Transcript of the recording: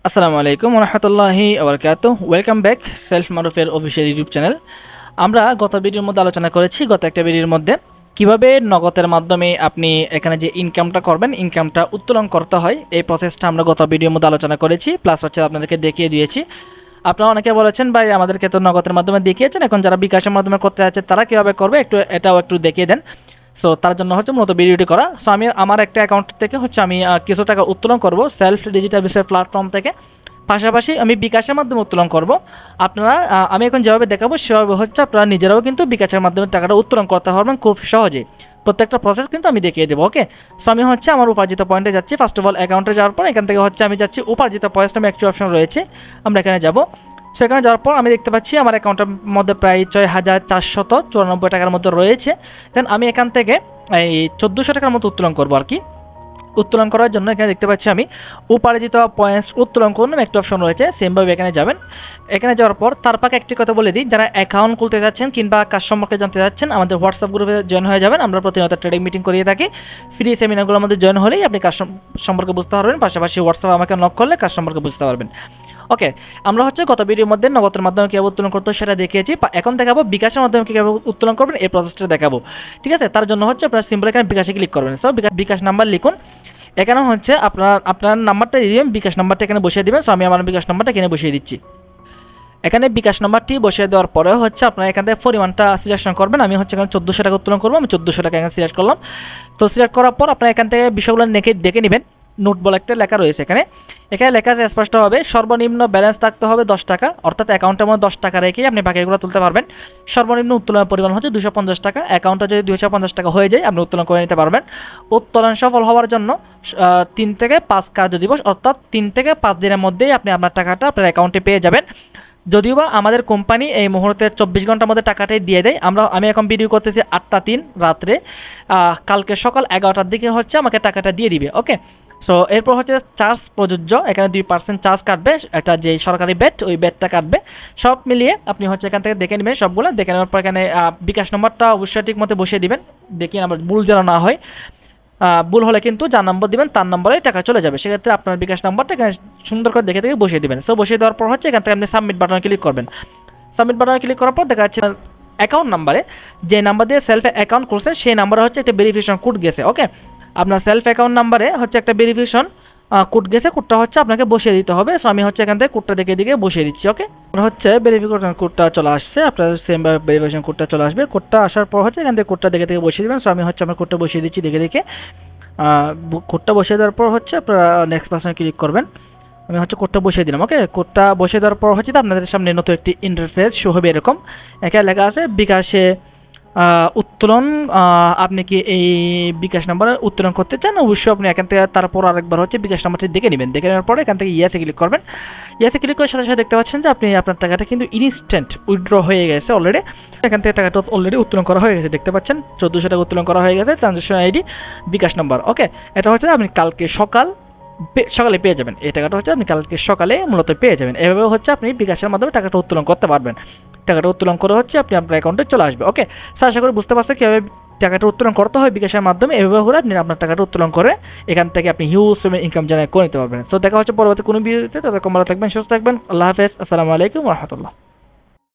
আসসালামু আলাইকুম ওয়া রাহমাতুল্লাহি ওয়া বারাকাতুহু। ওয়েলকাম ব্যাক সেলফ মারুফের অফিশিয়াল ইউটিউব চ্যানেল। আমরা গত ভিডিওর মধ্যে আলোচনা করেছি, গত একটা ভিডিওর মধ্যে কিভাবে নগদের মাধ্যমে আপনি এখানে যে ইনকামটা করবেন, ইনকামটা উত্তোলন করতে হয়, এই প্রসেসটা আমরা গত ভিডিওর মধ্যে আলোচনা করেছি, প্লাস হচ্ছে আপনাদেরকে দেখিয়ে দিয়েছি। আপনারা অনেকে বলেছেন ভাই আমাদেরকে তো নগদের মাধ্যমে দেখিয়েছেন, এখন যারা বিকাশের মাধ্যমে করতে আছে তারা কীভাবে করবে এটাও একটু দেখিয়ে দেন। সো তার জন্য হচ্ছে মূলত ভিডিওটি করা। সো আমি আমার একটা অ্যাকাউন্ট থেকে হচ্ছে আমি কিছু টাকা উত্তোলন করব সেলফ ডিজিটাল বিসের প্ল্যাটফর্ম থেকে, পাশাপাশি আমি বিকাশের মাধ্যমে উত্তোলন করব। আপনারা আমি এখন যেভাবে দেখাবো সেভাবে হচ্ছে আপনারা নিজেরাও কিন্তু বিকাশের মাধ্যমে টাকাটা উত্তোলন করতে পারবেন খুব সহজেই। প্রত্যেকটা প্রসেস কিন্তু আমি দেখিয়ে দেবো। ওকে, সো আমি হচ্ছে আমার উপার্জিত পয়েন্টে যাচ্ছি। ফার্স্ট অফ অল অ্যাকাউন্টে যাওয়ার পর এখান থেকে হচ্ছে আমি যাচ্ছি উপার্জিত পয়েন্ট নামে একটি অপশন রয়েছে, আমরা এখানে যাব। সেখানে যাওয়ার পর আমি দেখতে পাচ্ছি আমার অ্যাকাউন্টের মধ্যে প্রায় ৬,৪৯৪ টাকার মতো রয়েছে। দেন আমি এখান থেকে এই ১৪০০ টাকার মতো উত্তোলন করবো আর কি। উত্তোলন করার জন্য এখানে দেখতে পাচ্ছি আমি উপার্জিত পয়েন্টস উত্তোলন করুন একটি অপশন রয়েছে, সেমভাবে এখানে যাবেন। এখানে যাওয়ার পর তার পাকে একটি কথা বলে দিই, যারা অ্যাকাউন্ট খুলতে যাচ্ছেন কিংবা কাজ সম্পর্কে জানতে যাচ্ছেন আমাদের হোয়াটসঅ্যাপ গ্রুপে জয়েন হয়ে যাবেন। আমরা প্রতিনিয়ত ট্রেডিং মিটিং করিয়ে থাকি। ফ্রি সেমিনারগুলোর মধ্যে জয়েন হলেই আপনি কাজ সম্পর্কে বুঝতে পারবেন, পাশাপাশি হোয়াটসঅ্যাপে আমাকে নক করলে কাজ সম্পর্কে বুঝতে পারবেন। ওকে, আমরা হচ্ছে গত ভিডিওর মধ্যে নগদের মাধ্যমে কীভাবে উত্তোলন করতে সেটা দেখিয়েছি। এখন দেখাবো বিকাশের মাধ্যমে কীভাবে উত্তোলন করবেন, এই প্রসেসটা দেখাবো। ঠিক আছে, তার জন্য হচ্ছে আপনারা সিম্পল এখানে বিকাশে ক্লিক করবেন। সো বিকাশ নাম্বার লিখুন। এখানে হচ্ছে আপনার নাম্বারটা দিয়ে দিবেন, বিকাশ নাম্বারটা এখানে বসিয়ে দেবেন। সো আমি আমার বিকাশ নাম্বারটা এখানে বসিয়ে দিচ্ছি। এখানে বিকাশ নাম্বারটি বসিয়ে দেওয়ার পরে হচ্ছে আপনারা এখান থেকে পরিমাণটা সিলেকশন করবেন। আমি হচ্ছে এখানে ১৪০০ টাকা উত্তোলন করবো, আমি ১৪০০ টাকা এখানে সিলেক্ট করলাম। তো সিলেক্ট করার পর আপনারা এখান থেকে বিষয়গুলো দেখে নেবেন। নোট বলে একটা লেখা রয়েছে, এখানে লেখা আছে স্পষ্ট হবে সর্বনিম্ন ব্যালেন্স থাকতে হবে 10 টাকা, অর্থাৎ অ্যাকাউন্টের মধ্যে 10 টাকা রেখেই আপনি বাকিগুলো তুলতে পারবেন। সর্বনিম্ন উত্তোলনের পরিমাণ হচ্ছে 250 টাকা। অ্যাকাউন্টে যদি 250 টাকা হয়ে যায় আপনি উত্তোলন করে নিতে পারবেন। উত্তোলন সফল হওয়ার জন্য 3 থেকে 5 কার্যদিবস, অর্থাৎ 3 থেকে 5 দিনের মধ্যেই আপনি আপনার টাকাটা আপনার অ্যাকাউন্টে পেয়ে যাবেন। যদিও বা আমাদের কোম্পানি এই মুহূর্তে 24 ঘন্টার মধ্যে টাকাটাই দিয়ে দেয়। আমি এখন ভিডিও করতেছি 8টা 3 রাত্রে, কালকে সকাল 11টার দিকে হচ্ছে আমাকে টাকাটা দিয়ে দিবে। ওকে, সো এরপর হচ্ছে চার্জ প্রযোজ্য, এখানে 2% চার্জ কাটবে, একটা যে সরকারি ব্যাট ওই ব্যাটটা কাটবে। সব মিলিয়ে আপনি হচ্ছে এখান থেকে দেখে নেবেন, সবগুলো দেখে নেওয়ার পর এখানে বিকাশ নম্বরটা অবশ্যই ঠিক মতো বসিয়ে দিবেন, দেখি আমার ভুল যেন না হয়। ভুল হলে কিন্তু যার নম্বর দিবেন তার নম্বরে টাকা চলে যাবে। সেক্ষেত্রে আপনার বিকাশ নাম্বারটা এখানে সুন্দর করে দেখে বসিয়ে দিবেন। সো বসিয়ে দেওয়ার পর হচ্ছে এখান থেকে আপনি সাবমিট বাটনে ক্লিক করবেন। সাবমিট বাটনে ক্লিক করার পর দেখা যাচ্ছে অ্যাকাউন্ট নাম্বারে যে নাম্বার দিয়ে সেলফ অ্যাকাউন্ট করছে সেই নাম্বারে হচ্ছে একটা ভেরিফিকেশন কোড গেছে। ওকে, আপনার সেলফ অ্যাকাউন্ট নাম্বারে হচ্ছে একটা ভেরিফিকেশন কোড গেছে, কোডটা হচ্ছে আপনাকে বসিয়ে দিতে হবে। সো আমি হচ্ছে এখান থেকে কোডটা দেখে বসিয়ে দিচ্ছি। ওকে, হচ্ছে ভেরিফিকেশন কোডটা চলে আসছে, আপনার সেমভাবে ভেরিফিকেশন কোডটা চলে আসবে। কোডটা আসার পর হচ্ছে এখান থেকে কোডটা দেখে বসিয়ে দেবেন। সো আমি হচ্ছে আমার কোডটা বসিয়ে দিচ্ছি দেখে কোডটা বসিয়ে দেওয়ার পর হচ্ছে আপনারা নেক্সট পার্সনে ক্লিক করবেন। আমি হচ্ছে কোডটা বসিয়ে দিলাম। ওকে, কোডটা বসিয়ে দেওয়ার পর হচ্ছে আপনাদের সামনে নতুন একটি ইন্টারফেস শো হবে এরকম। এখানে লেখা আছে বিকাশে উত্তোলন। আপনি কি এই বিকাশ নাম্বার উত্তোলন করতে চান? অবশ্যই আপনি এখান থেকে তারপর আরেকবার হচ্ছে বিকাশ নাম্বারটি দেখে নেবেন। দেখে নেওয়ার পরে এখান থেকে ইয়েসে ক্লিক করবেন। ইয়েসে ক্লিক করার সাথে সাথে দেখতে পাচ্ছেন যে আপনি আপনার টাকাটা কিন্তু ইনস্ট্যান্ট উইথড্র হয়ে গেছে অলরেডি। এখান থেকে টাকাটা অলরেডি উত্তোলন করা হয়ে গেছে, দেখতে পাচ্ছেন ১৪০০ টাকা উত্তোলন করা হয়ে গেছে। ট্রানজ্যাকশন আইডি বিকাশ নাম্বার। ওকে, এটা হচ্ছে আপনি কালকে সকালে পেয়ে যাবেন। এই টাকাটা হচ্ছে আপনি কালকে সকালে মূলত পেয়ে যাবেন। এভাবে হচ্ছে আপনি বিকাশের মাধ্যমে টাকাটা উত্তোলন করতে পারবেন। টাকাটা উত্তোলন করে হচ্ছে আপনি আপনার অ্যাকাউন্টে চলে আসবে। ওকে, স্যার আশা করি বুঝতে পারছেন কীভাবে টাকাটা উত্তোলন করতে হয় বিকাশের মাধ্যমে। এভাবে করে আপনি আপনার টাকাটা উত্তোলন করে এখান থেকে আপনি হিউজ ইনকাম জেনারেট করে নিতে পারবেন। সো দেখা হচ্ছে পরবর্তী কোনো ভিডিওতে। ততক্ষণ ভালো থাকবেন, সুস্থ থাকবেন। আল্লাহ হাফেজ, আসসালামু আলাইকুম ওয়া রাহমাতুল্লাহ।